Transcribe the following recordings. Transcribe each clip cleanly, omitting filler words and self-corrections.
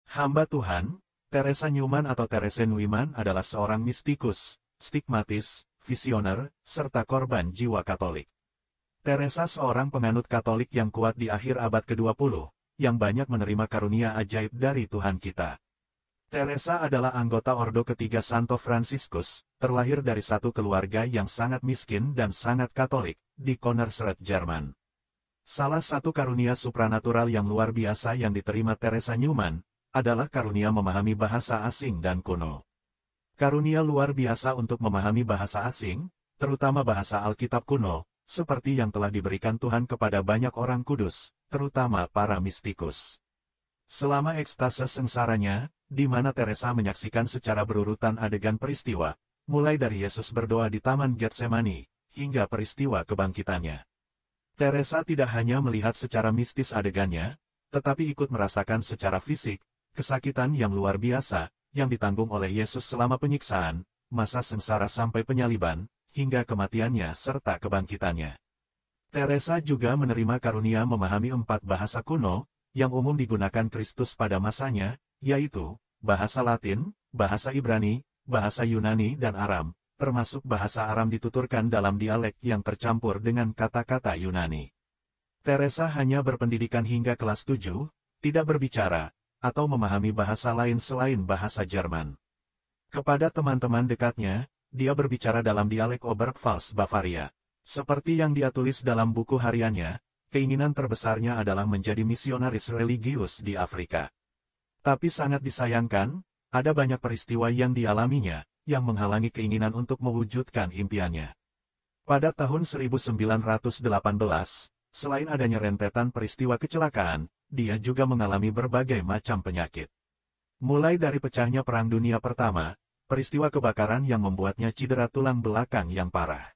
Hamba Tuhan, Teresa Newman atau Therese Neumann adalah seorang mistikus, stigmatis, visioner, serta korban jiwa Katolik. Teresa seorang penganut Katolik yang kuat di akhir abad ke-20, yang banyak menerima karunia ajaib dari Tuhan kita. Teresa adalah anggota Ordo ketiga Santo Fransiskus, terlahir dari satu keluarga yang sangat miskin dan sangat Katolik, di Konnersreuth, Jerman. Salah satu karunia supranatural yang luar biasa yang diterima Teresa Newman, adalah karunia memahami bahasa asing dan kuno. Karunia luar biasa untuk memahami bahasa asing, terutama bahasa Alkitab kuno, seperti yang telah diberikan Tuhan kepada banyak orang kudus, terutama para mistikus. Selama ekstase sengsaranya, di mana Teresa menyaksikan secara berurutan adegan peristiwa, mulai dari Yesus berdoa di Taman Getsemani, hingga peristiwa kebangkitannya. Teresa tidak hanya melihat secara mistis adegannya, tetapi ikut merasakan secara fisik, kesakitan yang luar biasa, yang ditanggung oleh Yesus selama penyiksaan, masa sengsara sampai penyaliban, hingga kematiannya serta kebangkitannya. Teresa juga menerima karunia memahami 4 bahasa kuno, yang umum digunakan Kristus pada masanya, yaitu, bahasa Latin, bahasa Ibrani, bahasa Yunani dan Aram, termasuk bahasa Aram dituturkan dalam dialek yang tercampur dengan kata-kata Yunani. Teresa hanya berpendidikan hingga kelas 7, tidak berbicara, atau memahami bahasa lain selain bahasa Jerman. Kepada teman-teman dekatnya, dia berbicara dalam dialek Oberpfalz Bavaria. Seperti yang dia tulis dalam buku hariannya, keinginan terbesarnya adalah menjadi misionaris religius di Afrika. Tapi sangat disayangkan, ada banyak peristiwa yang dialaminya, yang menghalangi keinginan untuk mewujudkan impiannya. Pada tahun 1918, selain adanya rentetan peristiwa kecelakaan, dia juga mengalami berbagai macam penyakit. Mulai dari pecahnya Perang Dunia Pertama, peristiwa kebakaran yang membuatnya cedera tulang belakang yang parah.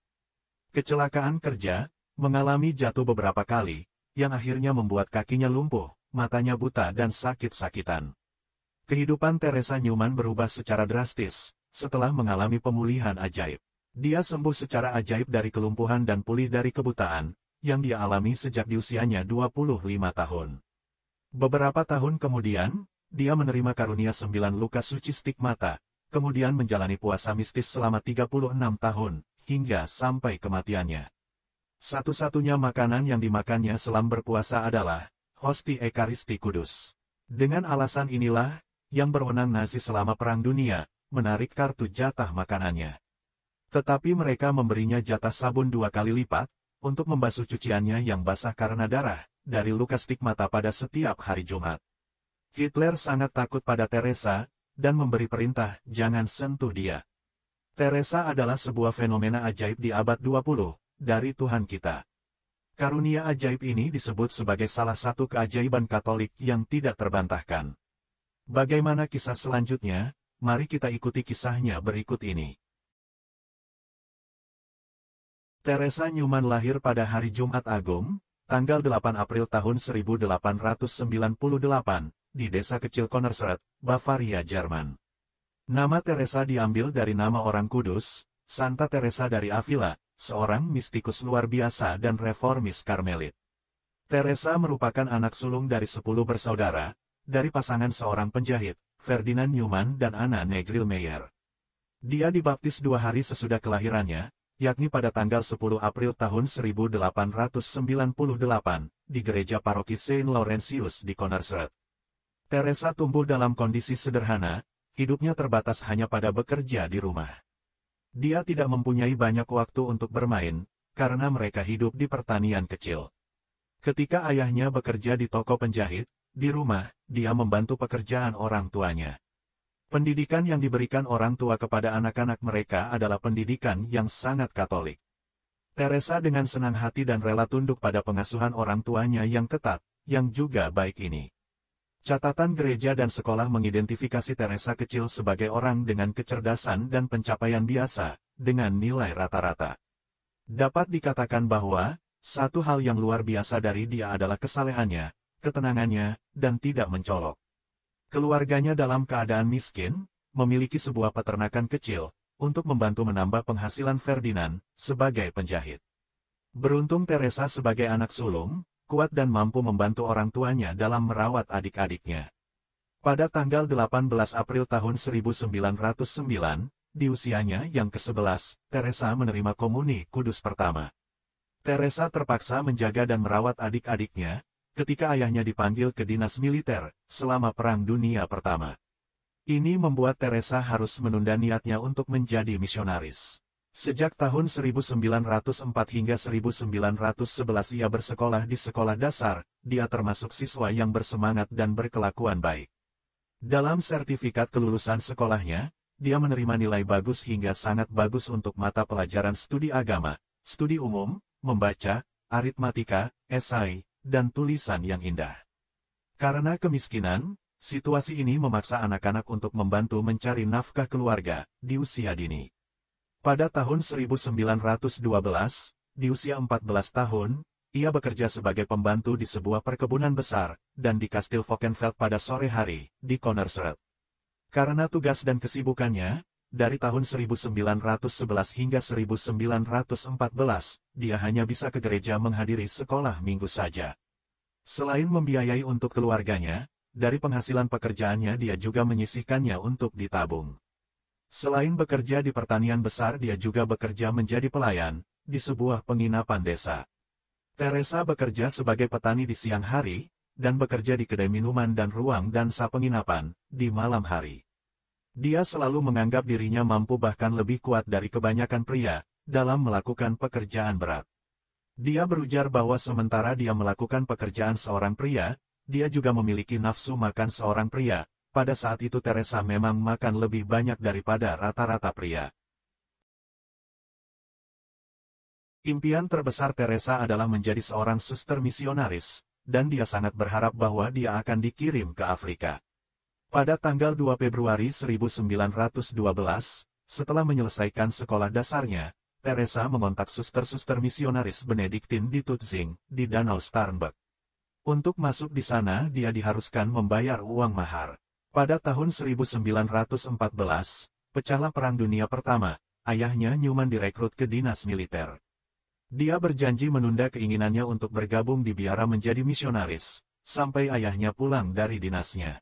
Kecelakaan kerja, mengalami jatuh beberapa kali, yang akhirnya membuat kakinya lumpuh, matanya buta dan sakit-sakitan. Kehidupan Teresa Newman berubah secara drastis, setelah mengalami pemulihan ajaib. Dia sembuh secara ajaib dari kelumpuhan dan pulih dari kebutaan, yang dia alami sejak di usianya 25 tahun. Beberapa tahun kemudian, dia menerima karunia 9 luka suci stigmata, kemudian menjalani puasa mistis selama 36 tahun, hingga sampai kematiannya. Satu-satunya makanan yang dimakannya selama berpuasa adalah hosti Ekaristi Kudus. Dengan alasan inilah, yang berwenang Nazi selama Perang Dunia, menarik kartu jatah makanannya. Tetapi mereka memberinya jatah sabun 2 kali lipat, untuk membasuh cuciannya yang basah karena darah, dari luka stigmata pada setiap hari Jumat. Hitler sangat takut pada Teresa, dan memberi perintah, jangan sentuh dia. Teresa adalah sebuah fenomena ajaib di abad 20, dari Tuhan kita. Karunia ajaib ini disebut sebagai salah satu keajaiban Katolik yang tidak terbantahkan. Bagaimana kisah selanjutnya? Mari kita ikuti kisahnya berikut ini. Teresa Newman lahir pada hari Jumat Agung, tanggal 8 April tahun 1898, di desa kecil Konnersreuth, Bavaria, Jerman. Nama Teresa diambil dari nama orang kudus, Santa Teresa dari Avila, seorang mistikus luar biasa dan reformis Karmelit. Teresa merupakan anak sulung dari 10 bersaudara, dari pasangan seorang penjahit, Ferdinand Newman dan Anna Negril-Meyer. Dia dibaptis 2 hari sesudah kelahirannya, yakni pada tanggal 10 April tahun 1898, di gereja paroki Saint Laurentius di Konnersreuth. Teresa tumbuh dalam kondisi sederhana, hidupnya terbatas hanya pada bekerja di rumah. Dia tidak mempunyai banyak waktu untuk bermain, karena mereka hidup di pertanian kecil. Ketika ayahnya bekerja di toko penjahit, di rumah, dia membantu pekerjaan orang tuanya. Pendidikan yang diberikan orang tua kepada anak-anak mereka adalah pendidikan yang sangat Katolik. Teresa dengan senang hati dan rela tunduk pada pengasuhan orang tuanya yang ketat, yang juga baik ini. Catatan gereja dan sekolah mengidentifikasi Teresa kecil sebagai orang dengan kecerdasan dan pencapaian biasa, dengan nilai rata-rata. Dapat dikatakan bahwa, satu hal yang luar biasa dari dia adalah kesalehannya, ketenangannya, dan tidak mencolok. Keluarganya dalam keadaan miskin, memiliki sebuah peternakan kecil, untuk membantu menambah penghasilan Ferdinand, sebagai penjahit. Beruntung Teresa sebagai anak sulung, kuat dan mampu membantu orang tuanya dalam merawat adik-adiknya. Pada tanggal 18 April tahun 1909, di usianya yang ke-11, Teresa menerima komuni kudus pertama. Teresa terpaksa menjaga dan merawat adik-adiknya, ketika ayahnya dipanggil ke dinas militer, selama Perang Dunia Pertama. Ini membuat Teresa harus menunda niatnya untuk menjadi misionaris. Sejak tahun 1904 hingga 1911 ia bersekolah di sekolah dasar, dia termasuk siswa yang bersemangat dan berkelakuan baik. Dalam sertifikat kelulusan sekolahnya, dia menerima nilai bagus hingga sangat bagus untuk mata pelajaran studi agama, studi umum, membaca, aritmatika, esai, dan tulisan yang indah. Karena kemiskinan, situasi ini memaksa anak-anak untuk membantu mencari nafkah keluarga di usia dini. Pada tahun 1912, di usia 14 tahun, ia bekerja sebagai pembantu di sebuah perkebunan besar, dan di Kastil Valkenveld pada sore hari, di Konnersreuth. Karena tugas dan kesibukannya, dari tahun 1911 hingga 1914, dia hanya bisa ke gereja menghadiri sekolah minggu saja. Selain membiayai untuk keluarganya, dari penghasilan pekerjaannya dia juga menyisihkannya untuk ditabung. Selain bekerja di pertanian besar dia juga bekerja menjadi pelayan, di sebuah penginapan desa. Teresa bekerja sebagai petani di siang hari, dan bekerja di kedai minuman dan ruang dansa penginapan, di malam hari. Dia selalu menganggap dirinya mampu bahkan lebih kuat dari kebanyakan pria, dalam melakukan pekerjaan berat. Dia berujar bahwa sementara dia melakukan pekerjaan seorang pria, dia juga memiliki nafsu makan seorang pria. Pada saat itu Teresa memang makan lebih banyak daripada rata-rata pria. Impian terbesar Teresa adalah menjadi seorang suster misionaris, dan dia sangat berharap bahwa dia akan dikirim ke Afrika. Pada tanggal 2 Februari 1912, setelah menyelesaikan sekolah dasarnya, Teresa mengontak suster-suster misionaris Benediktin di Tutzing, di Danau Starnberg. Untuk masuk di sana dia diharuskan membayar uang mahar. Pada tahun 1914, pecahlah Perang Dunia Pertama, ayahnya Newman direkrut ke dinas militer. Dia berjanji menunda keinginannya untuk bergabung di biara menjadi misionaris, sampai ayahnya pulang dari dinasnya.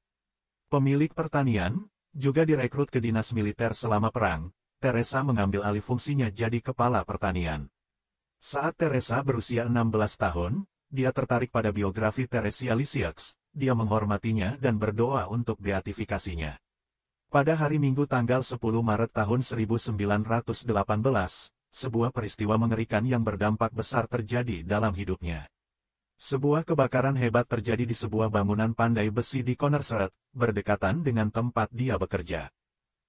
Pemilik pertanian, juga direkrut ke dinas militer selama perang, Teresa mengambil alih fungsinya jadi kepala pertanian. Saat Teresa berusia 16 tahun, dia tertarik pada biografi Theresia Lisieux. Dia menghormatinya dan berdoa untuk beatifikasinya. Pada hari Minggu tanggal 10 Maret tahun 1918, sebuah peristiwa mengerikan yang berdampak besar terjadi dalam hidupnya. Sebuah kebakaran hebat terjadi di sebuah bangunan pandai besi di Konnersreuth, berdekatan dengan tempat dia bekerja.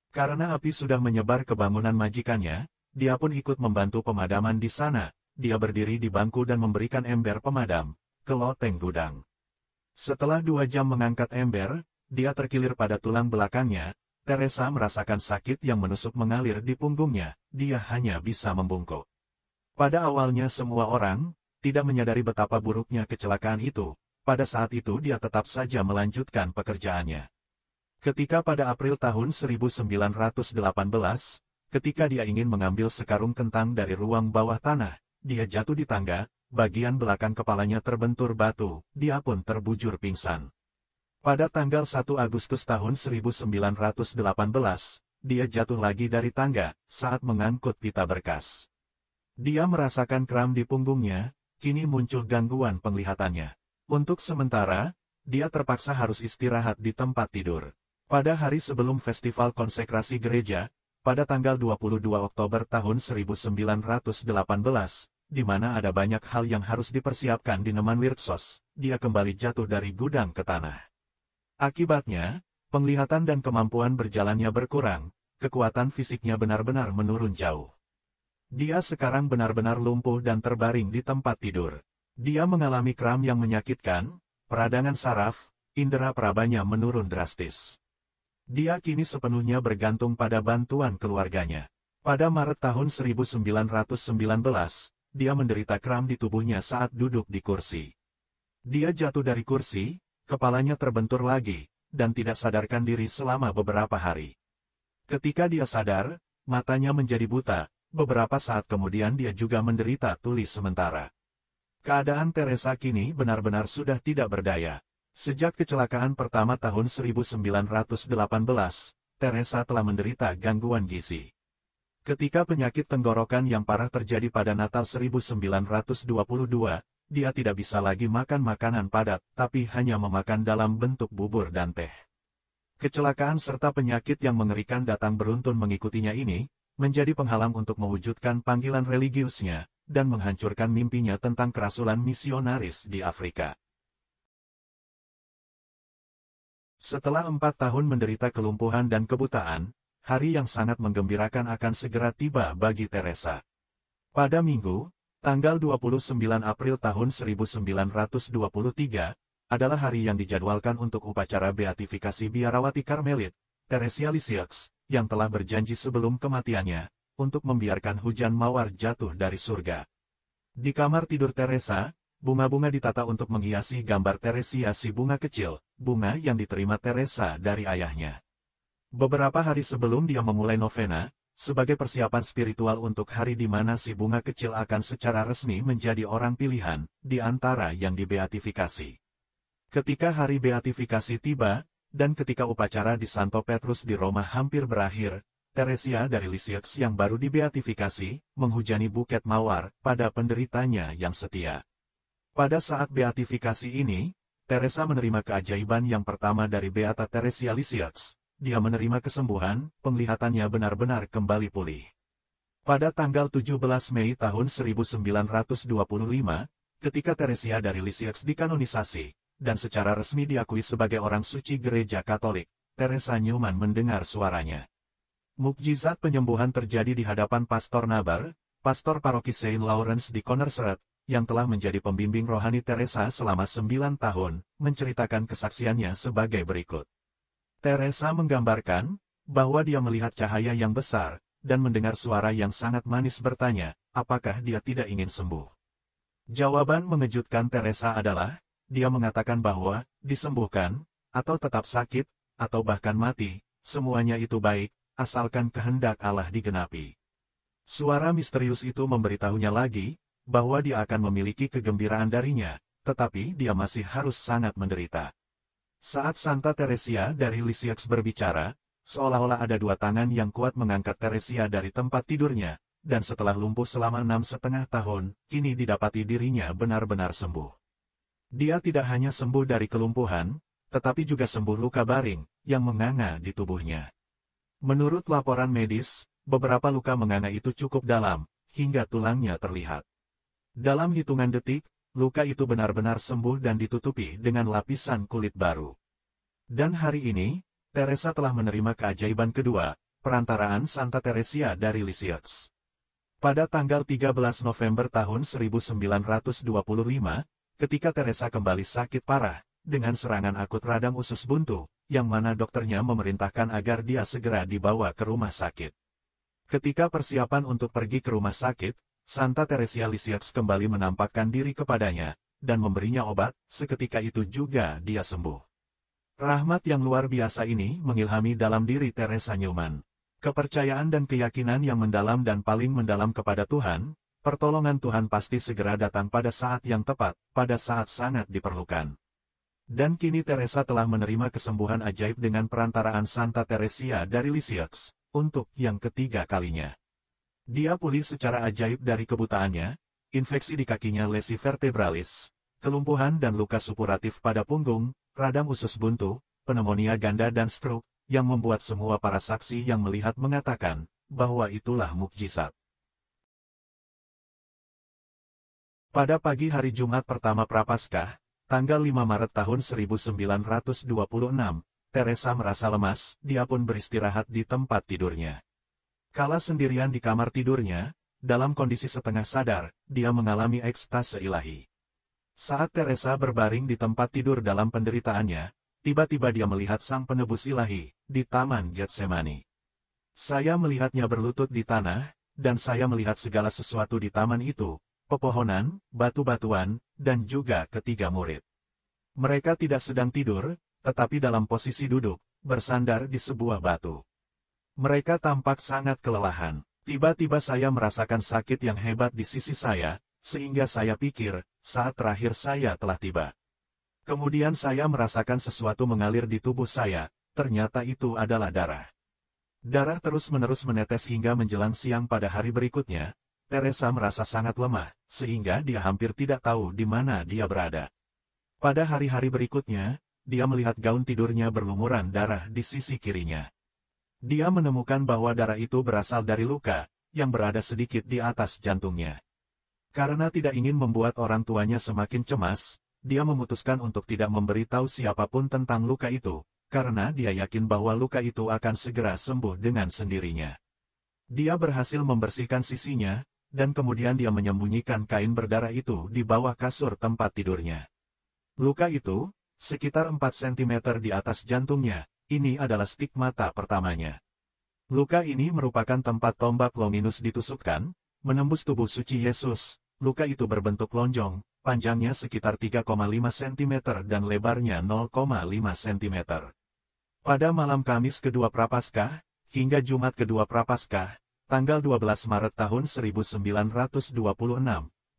Karena api sudah menyebar ke bangunan majikannya, dia pun ikut membantu pemadaman di sana. Dia berdiri di bangku dan memberikan ember pemadam ke loteng gudang. Setelah 2 jam mengangkat ember, dia terkilir pada tulang belakangnya. Teresa merasakan sakit yang menusuk mengalir di punggungnya, dia hanya bisa membungkuk. Pada awalnya semua orang tidak menyadari betapa buruknya kecelakaan itu. Pada saat itu dia tetap saja melanjutkan pekerjaannya. Ketika pada April tahun 1918, ketika dia ingin mengambil sekarung kentang dari ruang bawah tanah, dia jatuh di tangga. Bagian belakang kepalanya terbentur batu, dia pun terbujur pingsan. Pada tanggal 1 Agustus tahun 1918, dia jatuh lagi dari tangga, saat mengangkut pita berkas. Dia merasakan kram di punggungnya, kini muncul gangguan penglihatannya. Untuk sementara, dia terpaksa harus istirahat di tempat tidur. Pada hari sebelum festival konsekrasi gereja, pada tanggal 22 Oktober tahun 1918, di mana ada banyak hal yang harus dipersiapkan di Nemannwirtshos, dia kembali jatuh dari gudang ke tanah. Akibatnya, penglihatan dan kemampuan berjalannya berkurang, kekuatan fisiknya benar-benar menurun jauh. Dia sekarang benar-benar lumpuh dan terbaring di tempat tidur. Dia mengalami kram yang menyakitkan, peradangan saraf, indera perabanya menurun drastis. Dia kini sepenuhnya bergantung pada bantuan keluarganya. Pada Maret tahun 1919, dia menderita kram di tubuhnya saat duduk di kursi. Dia jatuh dari kursi, kepalanya terbentur lagi, dan tidak sadarkan diri selama beberapa hari. Ketika dia sadar, matanya menjadi buta, beberapa saat kemudian dia juga menderita tuli sementara. Keadaan Teresa kini benar-benar sudah tidak berdaya. Sejak kecelakaan pertama tahun 1918, Teresa telah menderita gangguan gizi. Ketika penyakit tenggorokan yang parah terjadi pada Natal 1922, dia tidak bisa lagi makan makanan padat, tapi hanya memakan dalam bentuk bubur dan teh. Kecelakaan serta penyakit yang mengerikan datang beruntun mengikutinya ini, menjadi penghalang untuk mewujudkan panggilan religiusnya, dan menghancurkan mimpinya tentang kerasulan misionaris di Afrika. Setelah 4 tahun menderita kelumpuhan dan kebutaan, hari yang sangat menggembirakan akan segera tiba bagi Teresa. Pada Minggu, tanggal 29 April tahun 1923, adalah hari yang dijadwalkan untuk upacara beatifikasi biarawati Karmelit, Theresia Lisieux, yang telah berjanji sebelum kematiannya, untuk membiarkan hujan mawar jatuh dari surga. Di kamar tidur Teresa, bunga-bunga ditata untuk menghiasi gambar Teresia si bunga kecil, bunga yang diterima Teresa dari ayahnya. Beberapa hari sebelum dia memulai novena, sebagai persiapan spiritual untuk hari di mana si bunga kecil akan secara resmi menjadi orang pilihan, di antara yang dibeatifikasi. Ketika hari beatifikasi tiba, dan ketika upacara di Santo Petrus di Roma hampir berakhir, Teresia dari Lisieux yang baru dibeatifikasi, menghujani buket mawar pada penderitanya yang setia. Pada saat beatifikasi ini, Teresa menerima keajaiban yang pertama dari Beata Theresia Lisieux. Dia menerima kesembuhan, penglihatannya benar-benar kembali pulih. Pada tanggal 17 Mei tahun 1925, ketika Teresia dari Lisieux dikanonisasi, dan secara resmi diakui sebagai orang suci gereja Katolik, Teresa Newman mendengar suaranya. Mukjizat penyembuhan terjadi di hadapan Pastor Nabar, pastor paroki Saint Lawrence di Connersrot, yang telah menjadi pembimbing rohani Teresa selama 9 tahun, menceritakan kesaksiannya sebagai berikut. Teresa menggambarkan bahwa dia melihat cahaya yang besar, dan mendengar suara yang sangat manis bertanya, apakah dia tidak ingin sembuh. Jawaban mengejutkan Teresa adalah, dia mengatakan bahwa, disembuhkan, atau tetap sakit, atau bahkan mati, semuanya itu baik, asalkan kehendak Allah digenapi. Suara misterius itu memberitahunya lagi, bahwa dia akan memiliki kegembiraan darinya, tetapi dia masih harus sangat menderita. Saat Santa Teresia dari Lisieux berbicara, seolah-olah ada 2 tangan yang kuat mengangkat Teresia dari tempat tidurnya, dan setelah lumpuh selama 6,5 tahun, kini didapati dirinya benar-benar sembuh. Dia tidak hanya sembuh dari kelumpuhan, tetapi juga sembuh luka baring, yang menganga di tubuhnya. Menurut laporan medis, beberapa luka menganga itu cukup dalam, hingga tulangnya terlihat. Dalam hitungan detik, luka itu benar-benar sembuh dan ditutupi dengan lapisan kulit baru. Dan hari ini, Teresa telah menerima keajaiban kedua, perantaraan Santa Teresia dari Lisieux. Pada tanggal 13 November tahun 1925, ketika Teresa kembali sakit parah, dengan serangan akut radang usus buntu, yang mana dokternya memerintahkan agar dia segera dibawa ke rumah sakit. Ketika persiapan untuk pergi ke rumah sakit, Santa Teresia Lisieux kembali menampakkan diri kepadanya, dan memberinya obat, seketika itu juga dia sembuh. Rahmat yang luar biasa ini mengilhami dalam diri Teresa Newman. Kepercayaan dan keyakinan yang mendalam dan paling mendalam kepada Tuhan, pertolongan Tuhan pasti segera datang pada saat yang tepat, pada saat sangat diperlukan. Dan kini Teresa telah menerima kesembuhan ajaib dengan perantaraan Santa Teresia dari Lisieux, untuk yang ketiga kalinya. Dia pulih secara ajaib dari kebutaannya, infeksi di kakinya lesi vertebralis, kelumpuhan dan luka supuratif pada punggung, radang usus buntu, pneumonia ganda dan stroke, yang membuat semua para saksi yang melihat mengatakan, bahwa itulah mukjizat. Pada pagi hari Jumat pertama Prapaskah, tanggal 5 Maret tahun 1926, Teresa merasa lemas, dia pun beristirahat di tempat tidurnya. Kala sendirian di kamar tidurnya, dalam kondisi setengah sadar, dia mengalami ekstase ilahi. Saat Teresa berbaring di tempat tidur dalam penderitaannya, tiba-tiba dia melihat Sang Penebus Ilahi, di Taman Getsemani. Saya melihatnya berlutut di tanah, dan saya melihat segala sesuatu di taman itu, pepohonan, batu-batuan, dan juga ketiga murid. Mereka tidak sedang tidur, tetapi dalam posisi duduk, bersandar di sebuah batu. Mereka tampak sangat kelelahan. Tiba-tiba saya merasakan sakit yang hebat di sisi saya, sehingga saya pikir, saat terakhir saya telah tiba. Kemudian saya merasakan sesuatu mengalir di tubuh saya, ternyata itu adalah darah. Darah terus-menerus menetes hingga menjelang siang pada hari berikutnya. Teresa merasa sangat lemah, sehingga dia hampir tidak tahu di mana dia berada. Pada hari-hari berikutnya, dia melihat gaun tidurnya berlumuran darah di sisi kirinya. Dia menemukan bahwa darah itu berasal dari luka, yang berada sedikit di atas jantungnya. Karena tidak ingin membuat orang tuanya semakin cemas, dia memutuskan untuk tidak memberitahu siapapun tentang luka itu, karena dia yakin bahwa luka itu akan segera sembuh dengan sendirinya. Dia berhasil membersihkan sisinya, dan kemudian dia menyembunyikan kain berdarah itu di bawah kasur tempat tidurnya. Luka itu, sekitar 4 cm di atas jantungnya, ini adalah stigmata pertamanya. Luka ini merupakan tempat tombak Longinus ditusukkan, menembus tubuh suci Yesus. Luka itu berbentuk lonjong, panjangnya sekitar 3,5 cm dan lebarnya 0,5 cm. Pada malam Kamis kedua Prapaskah, hingga Jumat kedua Prapaskah, tanggal 12 Maret tahun 1926,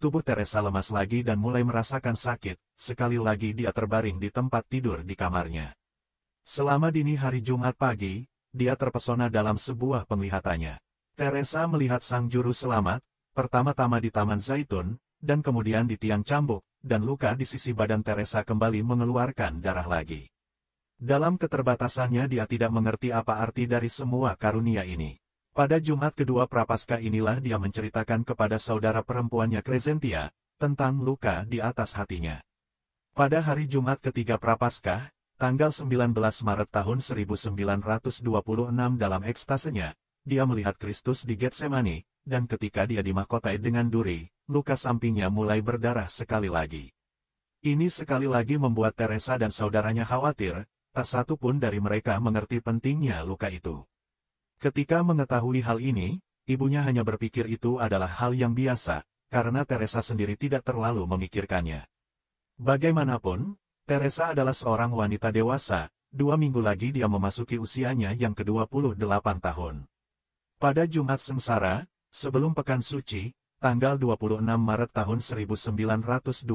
tubuh Teresa lemas lagi dan mulai merasakan sakit, sekali lagi dia terbaring di tempat tidur di kamarnya. Selama dini hari Jumat pagi, dia terpesona dalam sebuah penglihatannya. Teresa melihat sang juru selamat, pertama-tama di Taman Zaitun, dan kemudian di tiang cambuk, dan luka di sisi badan Teresa kembali mengeluarkan darah lagi. Dalam keterbatasannya dia tidak mengerti apa arti dari semua karunia ini. Pada Jumat kedua Prapaskah inilah dia menceritakan kepada saudara perempuannya Crescentia, tentang luka di atas hatinya. Pada hari Jumat ketiga Prapaskah, tanggal 19 Maret tahun 1926 dalam ekstasenya, dia melihat Kristus di Getsemani, dan ketika dia dimahkotai dengan duri, luka sampingnya mulai berdarah sekali lagi. Ini sekali lagi membuat Teresa dan saudaranya khawatir, tak satu pun dari mereka mengerti pentingnya luka itu. Ketika mengetahui hal ini, ibunya hanya berpikir itu adalah hal yang biasa, karena Teresa sendiri tidak terlalu memikirkannya. Bagaimanapun, Teresa adalah seorang wanita dewasa, 2 minggu lagi dia memasuki usianya yang ke-28 tahun. Pada Jumat Sengsara, sebelum Pekan Suci, tanggal 26 Maret tahun 1926,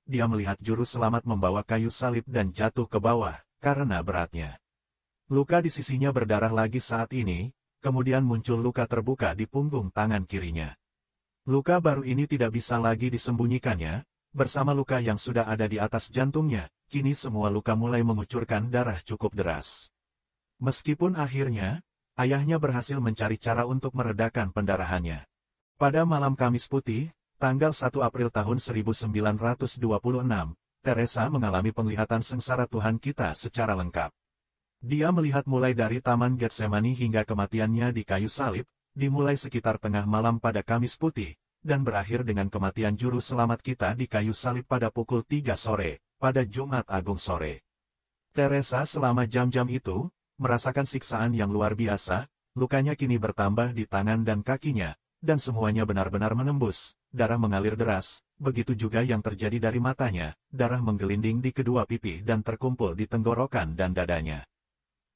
dia melihat juru selamat membawa kayu salib dan jatuh ke bawah, karena beratnya. Luka di sisinya berdarah lagi saat ini, kemudian muncul luka terbuka di punggung tangan kirinya. Luka baru ini tidak bisa lagi disembunyikannya, bersama luka yang sudah ada di atas jantungnya, kini semua luka mulai mengucurkan darah cukup deras. Meskipun akhirnya, ayahnya berhasil mencari cara untuk meredakan pendarahannya. Pada malam Kamis Putih, tanggal 1 April tahun 1926, Teresa mengalami penglihatan sengsara Tuhan kita secara lengkap. Dia melihat mulai dari Taman Getsemani hingga kematiannya di kayu salib, dimulai sekitar tengah malam pada Kamis Putih, dan berakhir dengan kematian juru selamat kita di kayu salib pada pukul 3 sore, pada Jumat Agung sore. Teresa selama jam-jam itu, merasakan siksaan yang luar biasa, lukanya kini bertambah di tangan dan kakinya, dan semuanya benar-benar menembus, darah mengalir deras, begitu juga yang terjadi dari matanya, darah menggelinding di kedua pipi dan terkumpul di tenggorokan dan dadanya.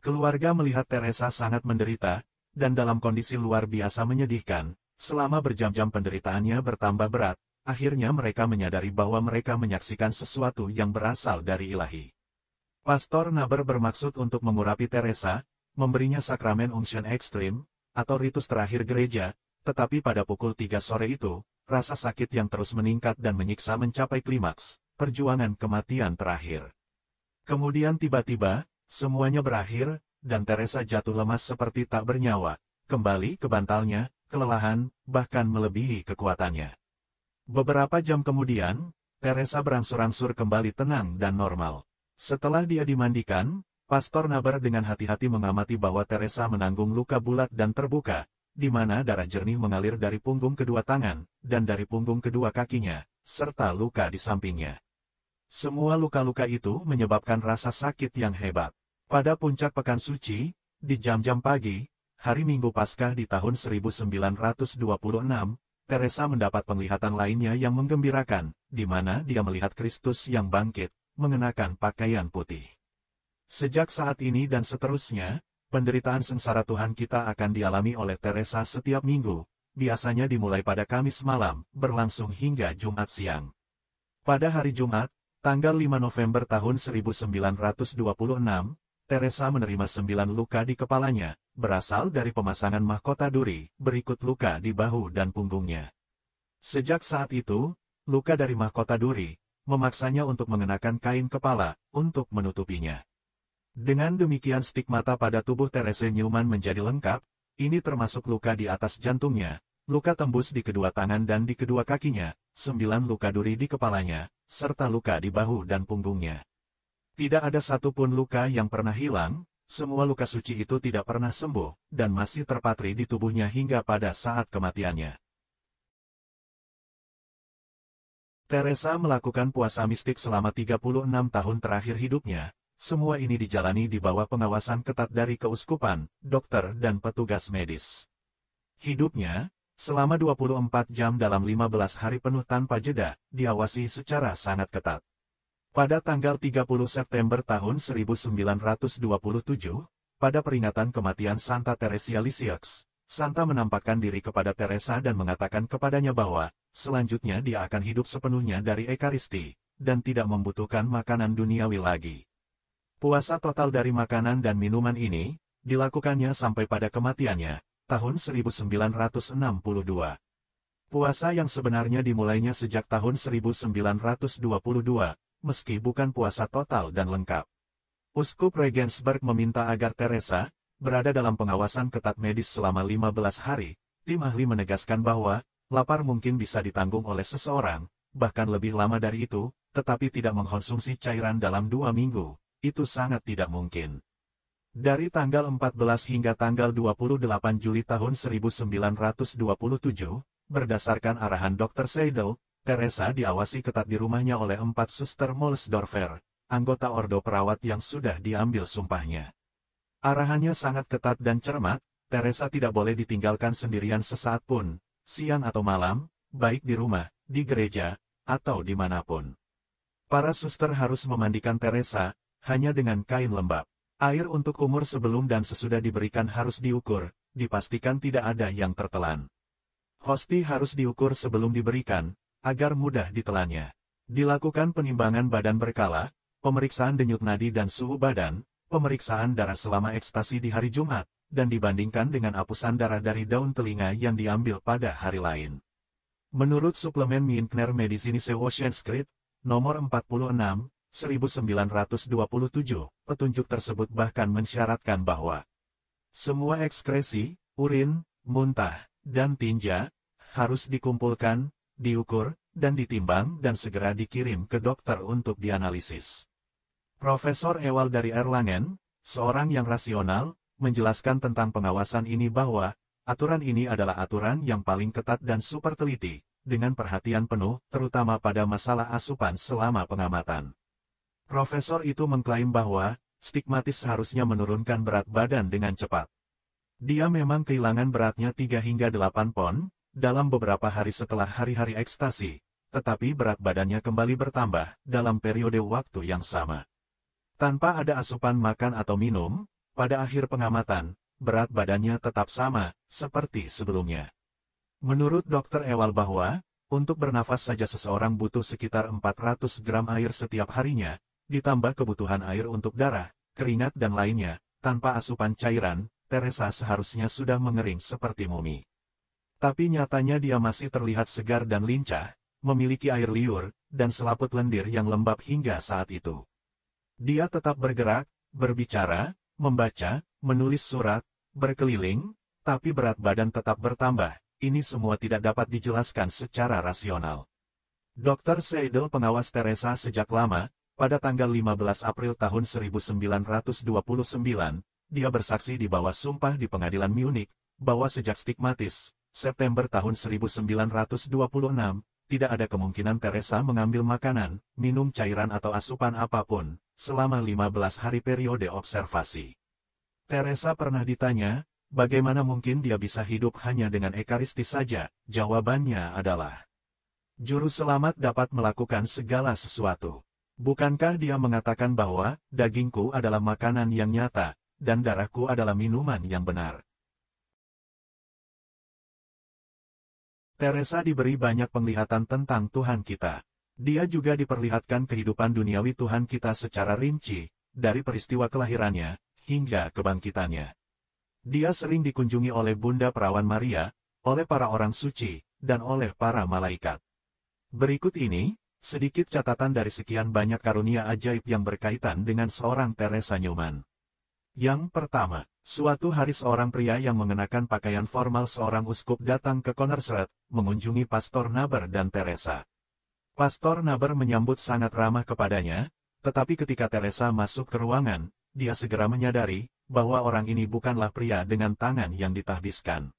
Keluarga melihat Teresa sangat menderita, dan dalam kondisi luar biasa menyedihkan, selama berjam-jam penderitaannya bertambah berat, akhirnya mereka menyadari bahwa mereka menyaksikan sesuatu yang berasal dari ilahi. Pastor Naber bermaksud untuk mengurapi Teresa, memberinya sakramen unction ekstrim, atau ritus terakhir gereja, tetapi pada pukul 3 sore itu, rasa sakit yang terus meningkat dan menyiksa mencapai klimaks, perjuangan kematian terakhir. Kemudian tiba-tiba, semuanya berakhir, dan Teresa jatuh lemas seperti tak bernyawa, kembali ke bantalnya, kelelahan, bahkan melebihi kekuatannya. Beberapa jam kemudian, Teresa berangsur-angsur kembali tenang dan normal. Setelah dia dimandikan, Pastor Naber dengan hati-hati mengamati bahwa Teresa menanggung luka bulat dan terbuka, di mana darah jernih mengalir dari punggung kedua tangan, dan dari punggung kedua kakinya, serta luka di sampingnya. Semua luka-luka itu menyebabkan rasa sakit yang hebat. Pada puncak Pekan Suci, di jam-jam pagi, hari Minggu Paskah di tahun 1926, Teresa mendapat penglihatan lainnya yang menggembirakan, di mana dia melihat Kristus yang bangkit, mengenakan pakaian putih. Sejak saat ini dan seterusnya, penderitaan sengsara Tuhan kita akan dialami oleh Teresa setiap minggu, biasanya dimulai pada Kamis malam, berlangsung hingga Jumat siang. Pada hari Jumat, Tanggal 5 November tahun 1926, Teresa menerima 9 luka di kepalanya, berasal dari pemasangan mahkota duri, berikut luka di bahu dan punggungnya. Sejak saat itu, luka dari mahkota duri memaksanya untuk mengenakan kain kepala untuk menutupinya. Dengan demikian stigmata pada tubuh Therese Neumann menjadi lengkap, ini termasuk luka di atas jantungnya, luka tembus di kedua tangan dan di kedua kakinya, 9 luka duri di kepalanya, serta luka di bahu dan punggungnya. Tidak ada satupun luka yang pernah hilang, semua luka suci itu tidak pernah sembuh, dan masih terpatri di tubuhnya hingga pada saat kematiannya. Teresa melakukan puasa mistik selama 36 tahun terakhir hidupnya. Semua ini dijalani di bawah pengawasan ketat dari keuskupan, dokter dan petugas medis. Hidupnya, selama 24 jam dalam 15 hari penuh tanpa jeda, diawasi secara sangat ketat. Pada tanggal 30 September tahun 1927, pada peringatan kematian Santa Teresia Lisieux, Santa menampakkan diri kepada Teresa dan mengatakan kepadanya bahwa, selanjutnya dia akan hidup sepenuhnya dari Ekaristi, dan tidak membutuhkan makanan duniawi lagi. Puasa total dari makanan dan minuman ini, dilakukannya sampai pada kematiannya, tahun 1962. Puasa yang sebenarnya dimulainya sejak tahun 1922, meski bukan puasa total dan lengkap. Uskup Regensburg meminta agar Teresa berada dalam pengawasan ketat medis selama 15 hari. Tim ahli menegaskan bahwa lapar mungkin bisa ditanggung oleh seseorang, bahkan lebih lama dari itu, tetapi tidak mengkonsumsi cairan dalam 2 minggu. Itu sangat tidak mungkin. Dari tanggal 14 hingga tanggal 28 Juli tahun 1927, berdasarkan arahan Dr. Seidel, Teresa diawasi ketat di rumahnya oleh 4 suster Molsdorfer, anggota ordo perawat yang sudah diambil sumpahnya. Arahannya sangat ketat dan cermat, Teresa tidak boleh ditinggalkan sendirian sesaat pun, siang atau malam, baik di rumah, di gereja, atau dimanapun. Para suster harus memandikan Teresa, hanya dengan kain lembab. Air untuk umur sebelum dan sesudah diberikan harus diukur, dipastikan tidak ada yang tertelan. Hosti harus diukur sebelum diberikan, agar mudah ditelannya. Dilakukan penimbangan badan berkala, pemeriksaan denyut nadi dan suhu badan, pemeriksaan darah selama ekstasi di hari Jumat, dan dibandingkan dengan apusan darah dari daun telinga yang diambil pada hari lain. Menurut suplemen Minkner Medizinische Wochenschrift, nomor 46, 1927, petunjuk tersebut bahkan mensyaratkan bahwa semua ekskresi, urin, muntah, dan tinja, harus dikumpulkan, diukur, dan ditimbang dan segera dikirim ke dokter untuk dianalisis. Profesor Ewald dari Erlangen, seorang yang rasional, menjelaskan tentang pengawasan ini bahwa, aturan ini adalah aturan yang paling ketat dan super teliti, dengan perhatian penuh, terutama pada masalah asupan selama pengamatan. Profesor itu mengklaim bahwa, stigmatis seharusnya menurunkan berat badan dengan cepat. Dia memang kehilangan beratnya 3 hingga 8 pon, dalam beberapa hari setelah hari-hari ekstasi, tetapi berat badannya kembali bertambah dalam periode waktu yang sama. Tanpa ada asupan makan atau minum, pada akhir pengamatan, berat badannya tetap sama, seperti sebelumnya. Menurut Dr. Ewald bahwa, untuk bernafas saja seseorang butuh sekitar 400 gram air setiap harinya, ditambah kebutuhan air untuk darah, keringat dan lainnya, tanpa asupan cairan, Teresa seharusnya sudah mengering seperti mumi. Tapi nyatanya dia masih terlihat segar dan lincah, memiliki air liur, dan selaput lendir yang lembab hingga saat itu. Dia tetap bergerak, berbicara, membaca, menulis surat, berkeliling, tapi berat badan tetap bertambah. Ini semua tidak dapat dijelaskan secara rasional. Dr. Seidel pengawas Teresa sejak lama, pada tanggal 15 April tahun 1929, dia bersaksi di bawah sumpah di pengadilan Munich, bahwa sejak stigmatis, September tahun 1926, tidak ada kemungkinan Teresa mengambil makanan, minum cairan atau asupan apapun, selama 15 hari periode observasi. Teresa pernah ditanya, bagaimana mungkin dia bisa hidup hanya dengan Ekaristi saja? Jawabannya adalah, Juru Selamat dapat melakukan segala sesuatu. Bukankah dia mengatakan bahwa, dagingku adalah makanan yang nyata, dan darahku adalah minuman yang benar? Teresa diberi banyak penglihatan tentang Tuhan kita. Dia juga diperlihatkan kehidupan duniawi Tuhan kita secara rinci, dari peristiwa kelahirannya, hingga kebangkitannya. Dia sering dikunjungi oleh Bunda Perawan Maria, oleh para orang suci, dan oleh para malaikat. Berikut ini, sedikit catatan dari sekian banyak karunia ajaib yang berkaitan dengan seorang Teresa Newman. Yang pertama, suatu hari seorang pria yang mengenakan pakaian formal seorang uskup datang ke Konnersreuth, mengunjungi Pastor Naber dan Teresa. Pastor Naber menyambut sangat ramah kepadanya, tetapi ketika Teresa masuk ke ruangan, dia segera menyadari bahwa orang ini bukanlah pria dengan tangan yang ditahbiskan.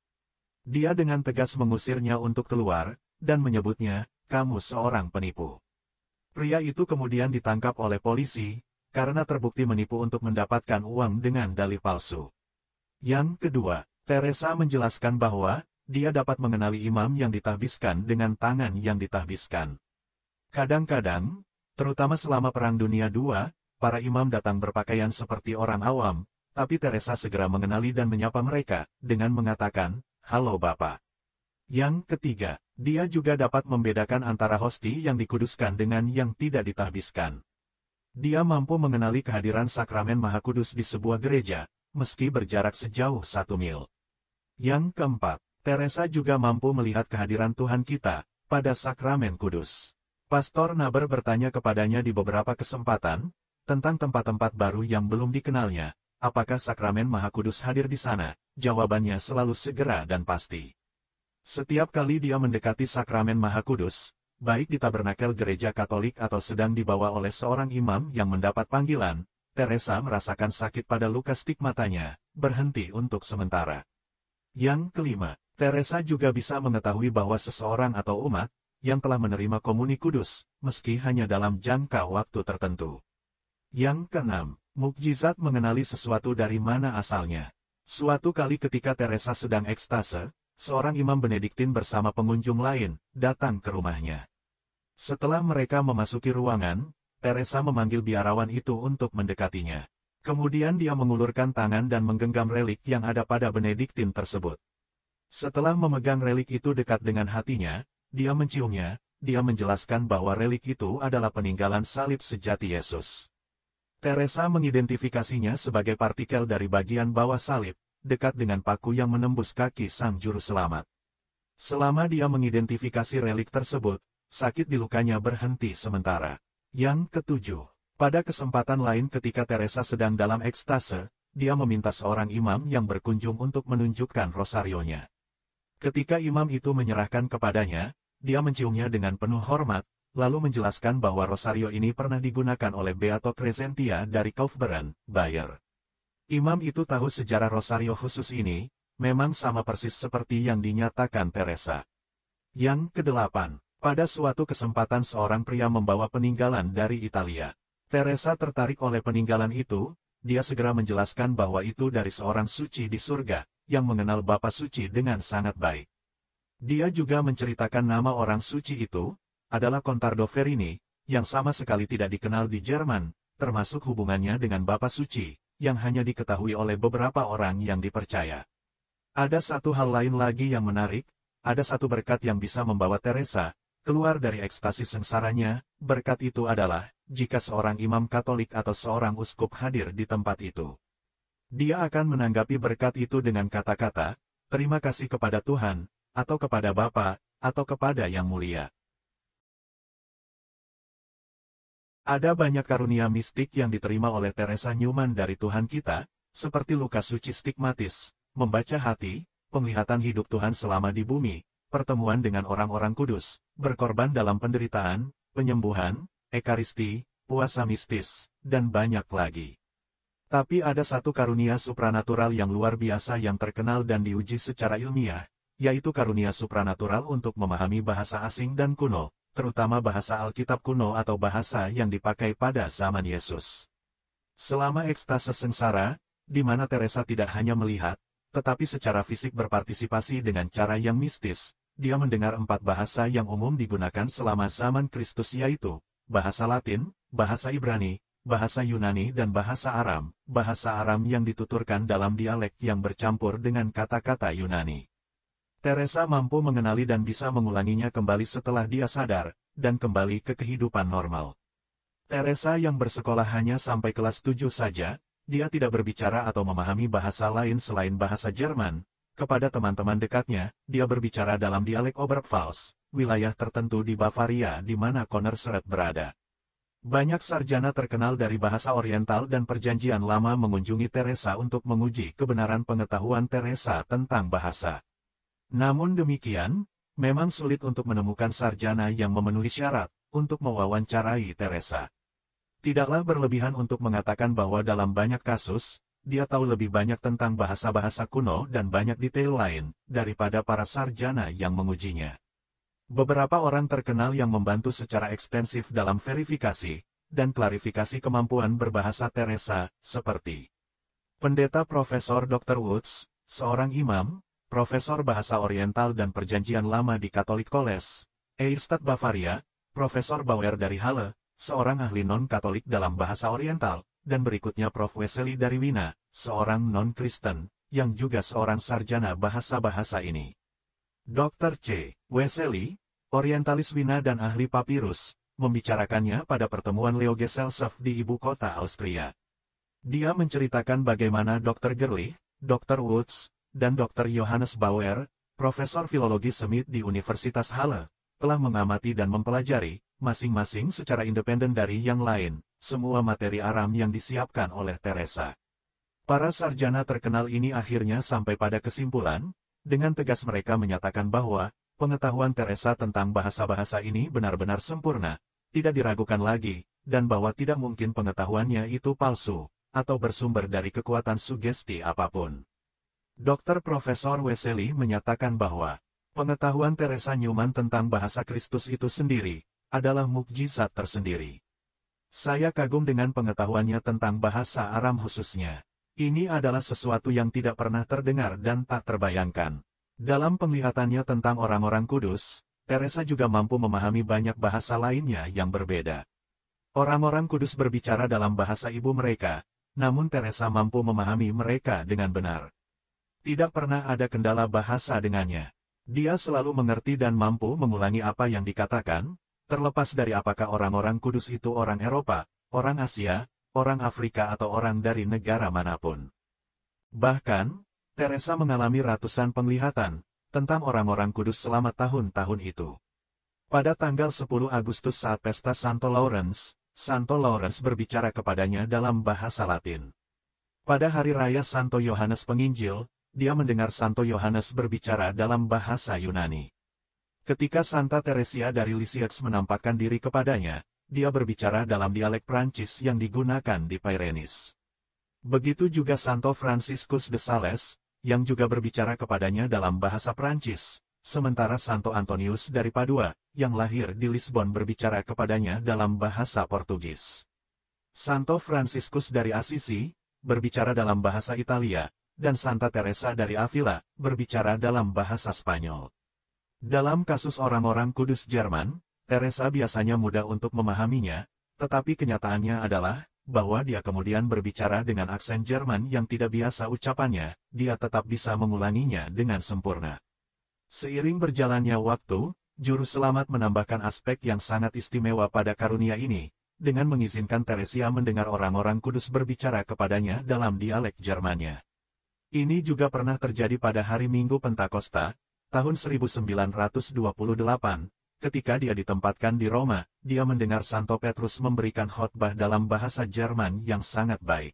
Dia dengan tegas mengusirnya untuk keluar, dan menyebutnya, "Kamu seorang penipu." Pria itu kemudian ditangkap oleh polisi, karena terbukti menipu untuk mendapatkan uang dengan dalih palsu. Yang kedua, Teresa menjelaskan bahwa dia dapat mengenali imam yang ditahbiskan dengan tangan yang ditahbiskan. Kadang-kadang, terutama selama Perang Dunia II, para imam datang berpakaian seperti orang awam, tapi Teresa segera mengenali dan menyapa mereka, dengan mengatakan, "Halo Bapak." Yang ketiga, dia juga dapat membedakan antara hosti yang dikuduskan dengan yang tidak ditahbiskan. Dia mampu mengenali kehadiran sakramen Maha Kudus di sebuah gereja, meski berjarak sejauh 1 mil. Yang keempat, Teresa juga mampu melihat kehadiran Tuhan kita pada sakramen kudus. Pastor Naber bertanya kepadanya di beberapa kesempatan, tentang tempat-tempat baru yang belum dikenalnya, apakah sakramen Maha Kudus hadir di sana? Jawabannya selalu segera dan pasti. Setiap kali dia mendekati sakramen Maha Kudus, baik di tabernakel gereja Katolik atau sedang dibawa oleh seorang imam yang mendapat panggilan, Teresa merasakan sakit pada luka stigmatanya, berhenti untuk sementara. Yang kelima, Teresa juga bisa mengetahui bahwa seseorang atau umat, yang telah menerima komuni kudus, meski hanya dalam jangka waktu tertentu. Yang keenam, mukjizat mengenali sesuatu dari mana asalnya. Suatu kali ketika Teresa sedang ekstase, seorang imam Benediktin bersama pengunjung lain, datang ke rumahnya. Setelah mereka memasuki ruangan, Teresa memanggil biarawan itu untuk mendekatinya. Kemudian dia mengulurkan tangan dan menggenggam relik yang ada pada Benediktin tersebut. Setelah memegang relik itu dekat dengan hatinya, dia menciumnya, dia menjelaskan bahwa relik itu adalah peninggalan salib sejati Yesus. Teresa mengidentifikasinya sebagai partikel dari bagian bawah salib, dekat dengan paku yang menembus kaki sang juru selamat. Selama dia mengidentifikasi relik tersebut, sakit di lukanya berhenti sementara. Yang ketujuh, pada kesempatan lain ketika Teresa sedang dalam ekstase, dia meminta seorang imam yang berkunjung untuk menunjukkan rosarionya. Ketika imam itu menyerahkan kepadanya, dia menciumnya dengan penuh hormat, lalu menjelaskan bahwa rosario ini pernah digunakan oleh Beato Crescentia dari Kaufbeuren, Bayer. Imam itu tahu sejarah rosario khusus ini, memang sama persis seperti yang dinyatakan Teresa. Yang kedelapan, pada suatu kesempatan seorang pria membawa peninggalan dari Italia. Teresa tertarik oleh peninggalan itu, dia segera menjelaskan bahwa itu dari seorang suci di surga, yang mengenal Bapa Suci dengan sangat baik. Dia juga menceritakan nama orang suci itu, adalah Contardo Verini, yang sama sekali tidak dikenal di Jerman, termasuk hubungannya dengan Bapa Suci, yang hanya diketahui oleh beberapa orang yang dipercaya. Ada satu hal lain lagi yang menarik, ada satu berkat yang bisa membawa Teresa keluar dari ekstasi sengsaranya, berkat itu adalah, jika seorang imam Katolik atau seorang uskup hadir di tempat itu. Dia akan menanggapi berkat itu dengan kata-kata, "Terima kasih kepada Tuhan," atau kepada Bapa, atau kepada Yang Mulia. Ada banyak karunia mistik yang diterima oleh Teresa Newman dari Tuhan kita, seperti luka suci stigmatis, membaca hati, penglihatan hidup Tuhan selama di bumi, pertemuan dengan orang-orang kudus, berkorban dalam penderitaan, penyembuhan, ekaristi, puasa mistis, dan banyak lagi. Tapi ada satu karunia supranatural yang luar biasa yang terkenal dan diuji secara ilmiah, yaitu karunia supranatural untuk memahami bahasa asing dan kuno, terutama bahasa Alkitab kuno atau bahasa yang dipakai pada zaman Yesus. Selama ekstase sengsara, di mana Teresa tidak hanya melihat, tetapi secara fisik berpartisipasi dengan cara yang mistis, dia mendengar 4 bahasa yang umum digunakan selama zaman Kristus yaitu, bahasa Latin, bahasa Ibrani, bahasa Yunani dan bahasa Aram yang dituturkan dalam dialek yang bercampur dengan kata-kata Yunani. Teresa mampu mengenali dan bisa mengulanginya kembali setelah dia sadar, dan kembali ke kehidupan normal. Teresa yang bersekolah hanya sampai kelas 7 saja, dia tidak berbicara atau memahami bahasa lain selain bahasa Jerman. Kepada teman-teman dekatnya, dia berbicara dalam dialek Oberpfalz, wilayah tertentu di Bavaria di mana Konnersreuth berada. Banyak sarjana terkenal dari bahasa Oriental dan Perjanjian Lama mengunjungi Teresa untuk menguji kebenaran pengetahuan Teresa tentang bahasa. Namun demikian, memang sulit untuk menemukan sarjana yang memenuhi syarat untuk mewawancarai Teresa. Tidaklah berlebihan untuk mengatakan bahwa dalam banyak kasus, dia tahu lebih banyak tentang bahasa-bahasa kuno dan banyak detail lain daripada para sarjana yang mengujinya. Beberapa orang terkenal yang membantu secara ekstensif dalam verifikasi dan klarifikasi kemampuan berbahasa Teresa, seperti Pendeta Profesor Dr. Woods, seorang imam, Profesor Bahasa Oriental dan Perjanjian Lama di Catholic College, Eichstätt Bavaria, Profesor Bauer dari Halle, seorang ahli non-Katolik dalam bahasa Oriental, dan berikutnya Prof. Wesley dari Wina, seorang non-Kristen, yang juga seorang sarjana bahasa-bahasa ini. Dr. C. Wesley, orientalis Wina dan ahli papirus, membicarakannya pada pertemuan Leo Gesellschaft di ibu kota Austria. Dia menceritakan bagaimana Dr. Gerlich, Dr. Woods, dan Dr. Johannes Bauer, Profesor Filologi Semitt di Universitas Halle, telah mengamati dan mempelajari, masing-masing secara independen dari yang lain, semua materi Aram yang disiapkan oleh Teresa. Para sarjana terkenal ini akhirnya sampai pada kesimpulan, dengan tegas mereka menyatakan bahwa, pengetahuan Teresa tentang bahasa-bahasa ini benar-benar sempurna, tidak diragukan lagi, dan bahwa tidak mungkin pengetahuannya itu palsu, atau bersumber dari kekuatan sugesti apapun. Dr. Profesor Wesley menyatakan bahwa, pengetahuan Teresa Newman tentang bahasa Kristus itu sendiri, adalah mukjizat tersendiri. Saya kagum dengan pengetahuannya tentang bahasa Aram khususnya. Ini adalah sesuatu yang tidak pernah terdengar dan tak terbayangkan. Dalam penglihatannya tentang orang-orang kudus, Teresa juga mampu memahami banyak bahasa lainnya yang berbeda. Orang-orang kudus berbicara dalam bahasa ibu mereka, namun Teresa mampu memahami mereka dengan benar. Tidak pernah ada kendala bahasa dengannya. Dia selalu mengerti dan mampu mengulangi apa yang dikatakan, terlepas dari apakah orang-orang kudus itu orang Eropa, orang Asia, orang Afrika atau orang dari negara manapun. Bahkan, Teresa mengalami ratusan penglihatan tentang orang-orang kudus selama tahun-tahun itu. Pada tanggal 10 Agustus saat pesta Santo Lawrence berbicara kepadanya dalam bahasa Latin. Pada hari raya Santo Yohanes Penginjil, dia mendengar Santo Yohanes berbicara dalam bahasa Yunani. Ketika Santa Teresia dari Lisieux menampakkan diri kepadanya, dia berbicara dalam dialek Prancis yang digunakan di Pyrenees. Begitu juga Santo Franciscus de Sales, yang juga berbicara kepadanya dalam bahasa Prancis, sementara Santo Antonius dari Padua, yang lahir di Lisbon berbicara kepadanya dalam bahasa Portugis. Santo Franciscus dari Assisi, berbicara dalam bahasa Italia, dan Santa Teresa dari Avila, berbicara dalam bahasa Spanyol. Dalam kasus orang-orang kudus Jerman, Teresa biasanya mudah untuk memahaminya, tetapi kenyataannya adalah, bahwa dia kemudian berbicara dengan aksen Jerman yang tidak biasa ucapannya, dia tetap bisa mengulanginya dengan sempurna. Seiring berjalannya waktu, Juru Selamat menambahkan aspek yang sangat istimewa pada karunia ini, dengan mengizinkan Teresia mendengar orang-orang kudus berbicara kepadanya dalam dialek Jermannya. Ini juga pernah terjadi pada hari Minggu Pentakosta, tahun 1928, ketika dia ditempatkan di Roma, dia mendengar Santo Petrus memberikan khotbah dalam bahasa Jerman yang sangat baik.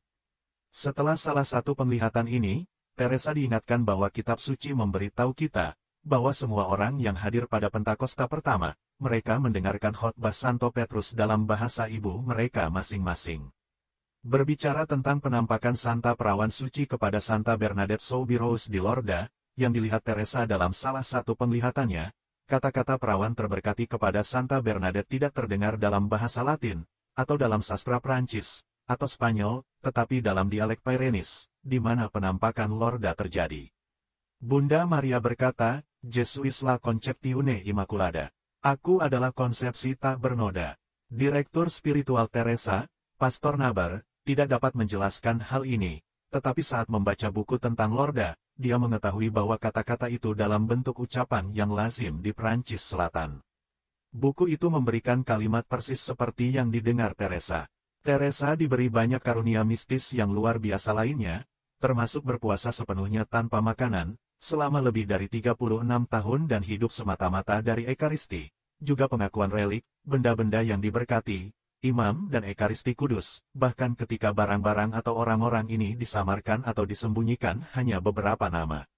Setelah salah satu penglihatan ini, Teresa diingatkan bahwa kitab suci memberitahu kita, bahwa semua orang yang hadir pada Pentakosta pertama, mereka mendengarkan khotbah Santo Petrus dalam bahasa ibu mereka masing-masing. Berbicara tentang penampakan Santa Perawan Suci kepada Santa Bernadette Soubirous di Lorda, yang dilihat Teresa dalam salah satu penglihatannya, kata-kata perawan terberkati kepada Santa Bernadette tidak terdengar dalam bahasa Latin, atau dalam sastra Prancis, atau Spanyol, tetapi dalam dialek Pyrenees, di mana penampakan Lorda terjadi. Bunda Maria berkata, "Jesuis la conceptione immaculada." Aku adalah konsepsi tak bernoda. Direktur spiritual Teresa, Pastor Nabar, tidak dapat menjelaskan hal ini, tetapi saat membaca buku tentang Lorda, dia mengetahui bahwa kata-kata itu dalam bentuk ucapan yang lazim di Prancis Selatan. Buku itu memberikan kalimat persis seperti yang didengar Teresa. Teresa diberi banyak karunia mistis yang luar biasa lainnya, termasuk berpuasa sepenuhnya tanpa makanan, selama lebih dari 36 tahun dan hidup semata-mata dari Ekaristi, juga pengakuan relik, benda-benda yang diberkati, imam dan Ekaristi kudus, bahkan ketika barang-barang atau orang-orang ini disamarkan atau disembunyikan hanya beberapa nama.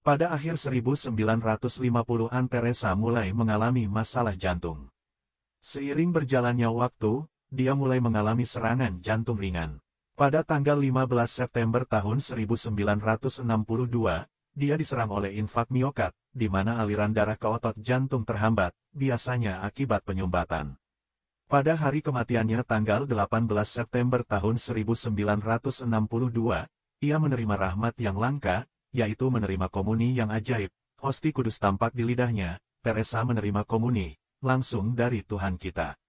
Pada akhir 1950-an Teresa mulai mengalami masalah jantung. Seiring berjalannya waktu, dia mulai mengalami serangan jantung ringan. Pada tanggal 15 September tahun 1962, dia diserang oleh infak miokard, di mana aliran darah ke otot jantung terhambat, biasanya akibat penyumbatan. Pada hari kematiannya tanggal 18 September tahun 1962, ia menerima rahmat yang langka, yaitu menerima komuni yang ajaib. Hosti kudus tampak di lidahnya. Teresa menerima komuni langsung dari Tuhan kita.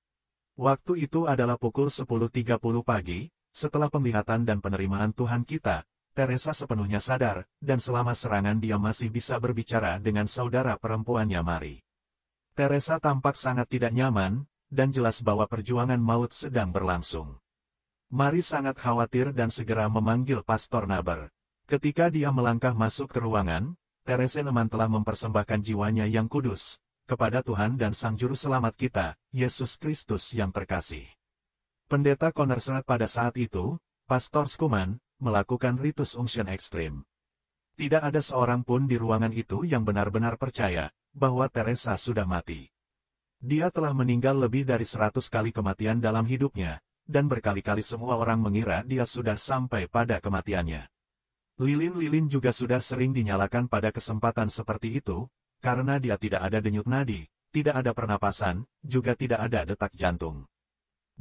Waktu itu adalah pukul 10.30 pagi, setelah penglihatan dan penerimaan Tuhan kita. Teresa sepenuhnya sadar, dan selama serangan dia masih bisa berbicara dengan saudara perempuannya Mari. Teresa tampak sangat tidak nyaman, dan jelas bahwa perjuangan maut sedang berlangsung. Mari sangat khawatir dan segera memanggil Pastor Naber. Ketika dia melangkah masuk ke ruangan, Teresa Neumann telah mempersembahkan jiwanya yang kudus, kepada Tuhan dan Sang Juru Selamat kita, Yesus Kristus yang terkasih. Pendeta Connersrud pada saat itu, Pastor Skuman, melakukan ritus unction ekstrim. Tidak ada seorang pun di ruangan itu yang benar-benar percaya bahwa Teresa sudah mati. Dia telah meninggal lebih dari 100 kali kematian dalam hidupnya, dan berkali-kali semua orang mengira dia sudah sampai pada kematiannya. Lilin-lilin juga sudah sering dinyalakan pada kesempatan seperti itu, karena dia tidak ada denyut nadi, tidak ada pernapasan, juga tidak ada detak jantung.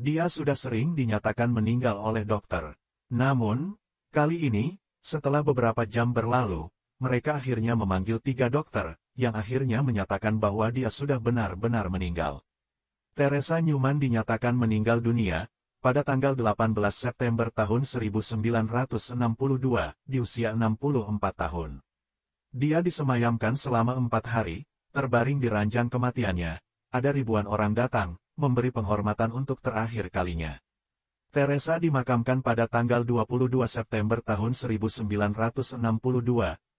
Dia sudah sering dinyatakan meninggal oleh dokter. Namun, kali ini, setelah beberapa jam berlalu, mereka akhirnya memanggil 3 dokter, yang akhirnya menyatakan bahwa dia sudah benar-benar meninggal. Teresa Neumann dinyatakan meninggal dunia, pada tanggal 18 September tahun 1962, di usia 64 tahun. Dia disemayamkan selama 4 hari, terbaring di ranjang kematiannya. Ada ribuan orang datang, memberi penghormatan untuk terakhir kalinya. Teresa dimakamkan pada tanggal 22 September tahun 1962,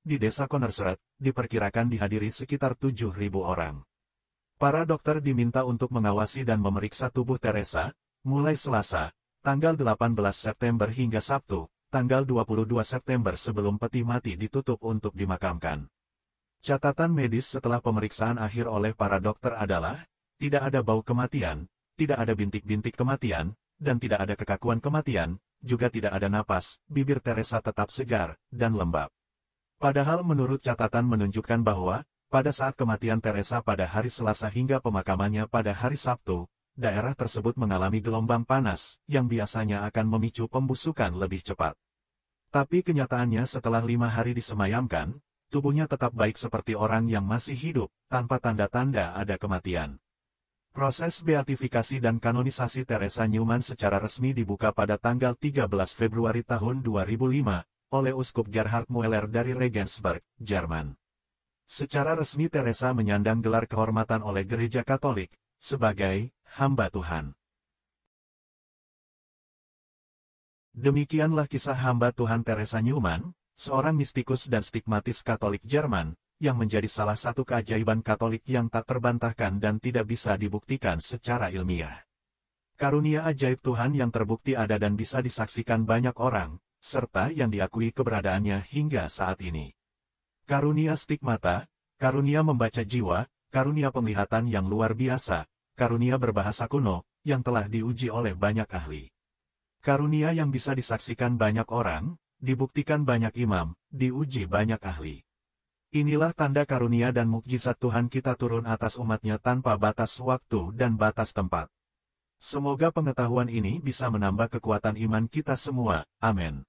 di desa Connersrud, diperkirakan dihadiri sekitar 7.000 orang. Para dokter diminta untuk mengawasi dan memeriksa tubuh Teresa, mulai Selasa, tanggal 18 September hingga Sabtu, tanggal 22 September sebelum peti mati ditutup untuk dimakamkan. Catatan medis setelah pemeriksaan akhir oleh para dokter adalah, tidak ada bau kematian, tidak ada bintik-bintik kematian, dan tidak ada kekakuan kematian, juga tidak ada napas, bibir Teresa tetap segar, dan lembab. Padahal menurut catatan menunjukkan bahwa, pada saat kematian Teresa pada hari Selasa hingga pemakamannya pada hari Sabtu, daerah tersebut mengalami gelombang panas, yang biasanya akan memicu pembusukan lebih cepat. Tapi kenyataannya setelah 5 hari disemayamkan, tubuhnya tetap baik seperti orang yang masih hidup, tanpa tanda-tanda ada kematian. Proses beatifikasi dan kanonisasi Teresa Neumann secara resmi dibuka pada tanggal 13 Februari tahun 2005, oleh Uskup Gerhard Mueller dari Regensburg, Jerman. Secara resmi Teresa menyandang gelar kehormatan oleh Gereja Katolik, sebagai hamba Tuhan. Demikianlah kisah hamba Tuhan Teresa Neumann, seorang mistikus dan stigmatis Katolik Jerman, yang menjadi salah satu keajaiban Katolik yang tak terbantahkan dan tidak bisa dibuktikan secara ilmiah. Karunia ajaib Tuhan yang terbukti ada dan bisa disaksikan banyak orang, serta yang diakui keberadaannya hingga saat ini. Karunia stigmata, karunia membaca jiwa, karunia penglihatan yang luar biasa, karunia berbahasa kuno, yang telah diuji oleh banyak ahli. Karunia yang bisa disaksikan banyak orang, dibuktikan banyak imam, diuji banyak ahli. Inilah tanda karunia dan mukjizat Tuhan kita turun atas umatnya tanpa batas waktu dan batas tempat. Semoga pengetahuan ini bisa menambah kekuatan iman kita semua. Amin.